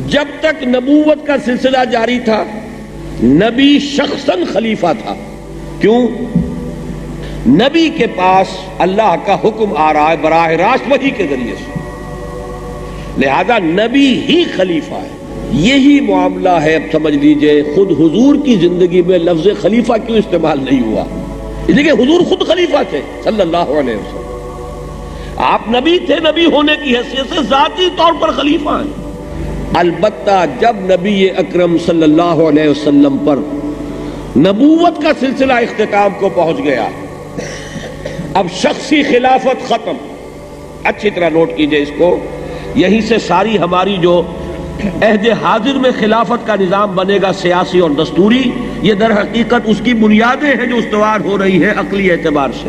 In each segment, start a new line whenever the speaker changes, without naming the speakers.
جب تک نبوت کا سلسلہ جاری تھا نبی شخصاً خلیفہ تھا. کیوں؟ نبی کے پاس اللہ کا حکم آ رہا ہے براہ راست وحی کے ذریعے سے، لہذا نبی ہی خلیفہ ہے. یہی معاملہ ہے. اب سمجھ لیجئے خود حضور کی زندگی میں لفظ خلیفہ کیوں استعمال نہیں ہوا؟ اس لیے کہ حضور خود خلیفہ تھے صلی اللہ علیہ وسلم. آپ نبی تھے، نبی ہونے کی حیثیت سے ذاتی طور پر خلیفہ ہیں. البتہ جب نبی اکرم صلی اللہ علیہ وسلم پر نبوت کا سلسلہ اختتام کو پہنچ گیا، اب شخصی خلافت ختم. اچھی طرح نوٹ کیجئے اس کو. یہیں سے ساری ہماری جو عہد حاضر میں خلافت کا نظام بنے گا سیاسی اور دستوری، یہ در حقیقت اس کی بنیادیں ہیں جو استوار ہو رہی ہے عقلی اعتبار سے.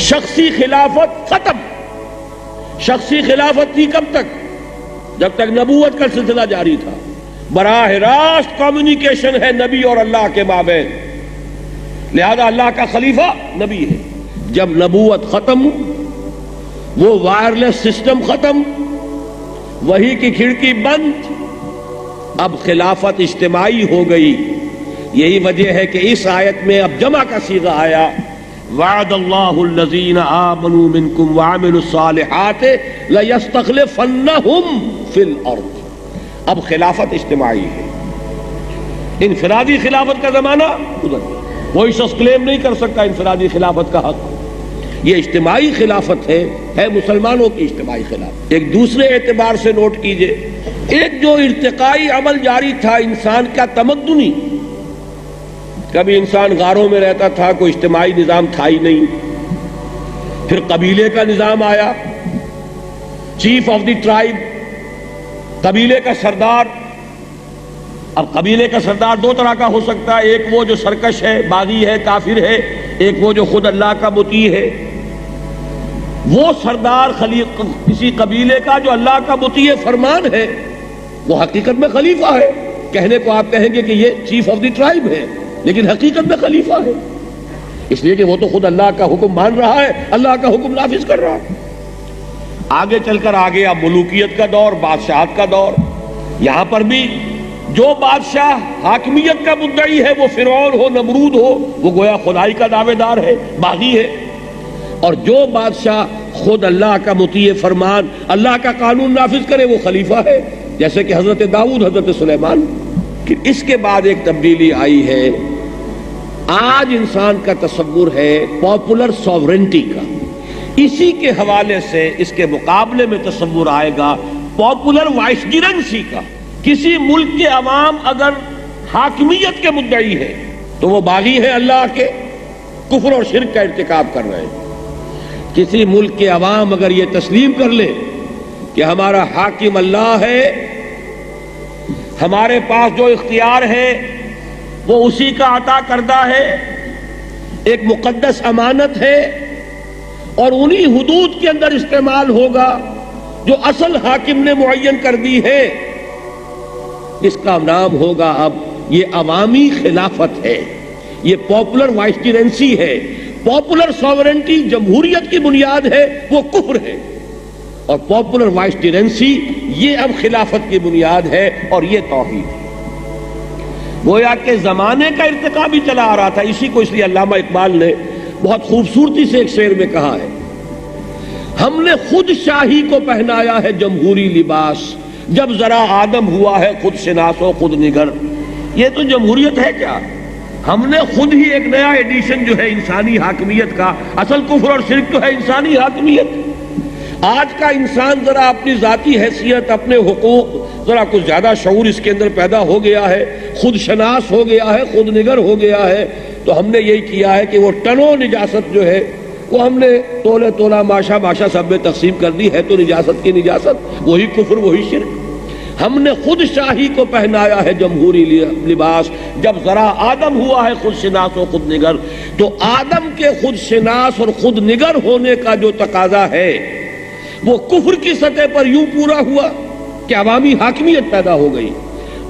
شخصی خلافت ختم. شخصی خلافت تھی کب تک؟ جب تک نبوت کا سلسلہ جاری تھا. براہ راست کمیونیکیشن ہے نبی اور اللہ کے مابین، لہذا اللہ کا خلیفہ نبی ہے. جب نبوت ختم، وہ وائرلیس سسٹم ختم، وحی کی کھڑکی بند، اب خلافت اجتماعی ہو گئی. یہی وجہ ہے کہ اس آیت میں اب جمع کا صیغہ آیا، وعد اللہ الذین آمنوا منکم وعملوا الصالحات لیستخلفنہم فی الارض. اب خلافت اجتماعی ہے. انفرادی خلافت کا زمانہ گزر گیا. کوئی شخص کلیم نہیں کر سکتا انفرادی خلافت کا حق. یہ اجتماعی خلافت ہے مسلمانوں کی اجتماعی خلافت. ایک دوسرے اعتبار سے نوٹ کیجئے، ایک جو ارتقائی عمل جاری تھا انسان کا تمدنی، کبھی انسان غاروں میں رہتا تھا، کوئی اجتماعی نظام تھا ہی نہیں. پھر قبیلے کا نظام آیا، چیف آف دی ٹرائب، قبیلے کا سردار. اب قبیلے کا سردار دو طرح کا ہو سکتا ہے، ایک وہ جو سرکش ہے، باغی ہے، کافر ہے، ایک وہ جو خود اللہ کا مطیع ہے. وہ سردار کسی قبیلے کا جو اللہ کا مطیع فرمان ہے، وہ حقیقت میں خلیفہ ہے. کہنے کو آپ کہیں گے کہ یہ چیف آف دی ٹرائب ہے، لیکن حقیقت میں خلیفہ ہے، اس لیے کہ وہ تو خود اللہ کا حکم مان رہا ہے، اللہ کا حکم نافذ کر رہا ہے. آگے چل کر آ گیا ملوکیت کا دور، بادشاہت کا دور. یہاں پر بھی جو بادشاہ حاکمیت کا مدعی ہے، وہ فرعون ہو، نمرود ہو، وہ گویا خدائی کا دعوے دار ہے، باغی ہے. اور جو بادشاہ خود اللہ کا مطیع فرمان، اللہ کا قانون نافذ کرے، وہ خلیفہ ہے، جیسے کہ حضرت داؤد، حضرت سلیمان. کہ اس کے بعد ایک تبدیلی آئی ہے. آج انسان کا تصور ہے پاپولر سوورنٹی کا. اسی کے حوالے سے اس کے مقابلے میں تصور آئے گا پاپولر وائسگرنسی کا. کسی ملک کے عوام اگر حاکمیت کے مدعی ہے تو وہ باغی ہے، اللہ کے کفر اور شرک کا ارتکاب کر رہے ہیں. کسی ملک کے عوام اگر یہ تسلیم کر لے کہ ہمارا حاکم اللہ ہے، ہمارے پاس جو اختیار ہے وہ اسی کا عطا کردہ ہے، ایک مقدس امانت ہے، اور انہی حدود کے اندر استعمال ہوگا جو اصل حاکم نے معین کر دی ہے، اس کا نام ہوگا اب یہ عوامی خلافت ہے، یہ پاپولر وائسگرنسی ہے. پاپولر سوورنٹی جمہوریت کی بنیاد ہے، وہ کفر ہے، اور پاپولر وائسگرنسی یہ اب خلافت کی بنیاد ہے، اور یہ توحید ہے. گویا کہ زمانے کا ارتقا بھی چلا آ رہا تھا. اسی کو اس لیے علامہ اقبال نے بہت خوبصورتی سے ایک شعر میں کہا ہے، ہم نے خود شاہی کو پہنایا ہے جمہوری لباس، جب ذرا آدم ہوا ہے خود شناس و خود نگر. یہ تو جمہوریت ہے کیا؟ ہم نے خود ہی ایک نیا ایڈیشن جو ہے انسانی حاکمیت کا، اصل کفر اور شرک تو ہے انسانی حاکمیت. آج کا انسان ذرا اپنی ذاتی حیثیت، اپنے حقوق، ذرا کچھ زیادہ شعور اس کے اندر پیدا ہو گیا ہے، خود شناس ہو گیا ہے، خود نگر ہو گیا ہے. تو ہم نے یہی کیا ہے کہ وہ ٹنوں نجاست جو ہے وہ ہم نے تولے تولا ماشا ماشا سب میں تقسیم کر دی ہے. تو نجاست کی نجاست، وہی کفر، وہی شرک. ہم نے خود شاہی کو پہنایا ہے جمہوری لباس، جب ذرا آدم ہوا ہے خود شناس و خود نگر. تو آدم کے خود شناس اور خود نگر ہونے کا جو تقاضا ہے وہ کفر کی سطح پر یوں پورا ہوا کہ عوامی حاکمیت پیدا ہو گئی،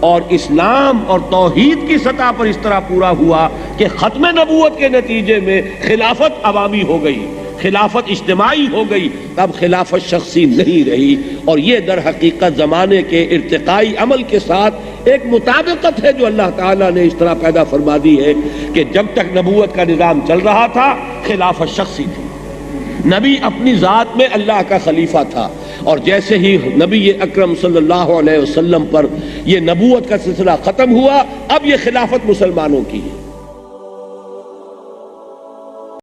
اور اسلام اور توحید کی سطح پر اس طرح پورا ہوا کہ ختم نبوت کے نتیجے میں خلافت عوامی ہو گئی. خلافت اجتماعی ہو گئی، اب خلافت شخصی نہیں رہی، اور یہ در حقیقت زمانے کے ارتقائی عمل کے ساتھ ایک مطابقت ہے جو اللہ تعالیٰ نے اس طرح پیدا فرما دی ہے کہ جب تک نبوت کا نظام چل رہا تھا خلافت شخصی تھی، نبی اپنی ذات میں اللہ کا خلیفہ تھا، اور جیسے ہی نبی اکرم صلی اللہ علیہ وسلم پر یہ نبوت کا سلسلہ ختم ہوا، اب یہ خلافت مسلمانوں کی ہے۔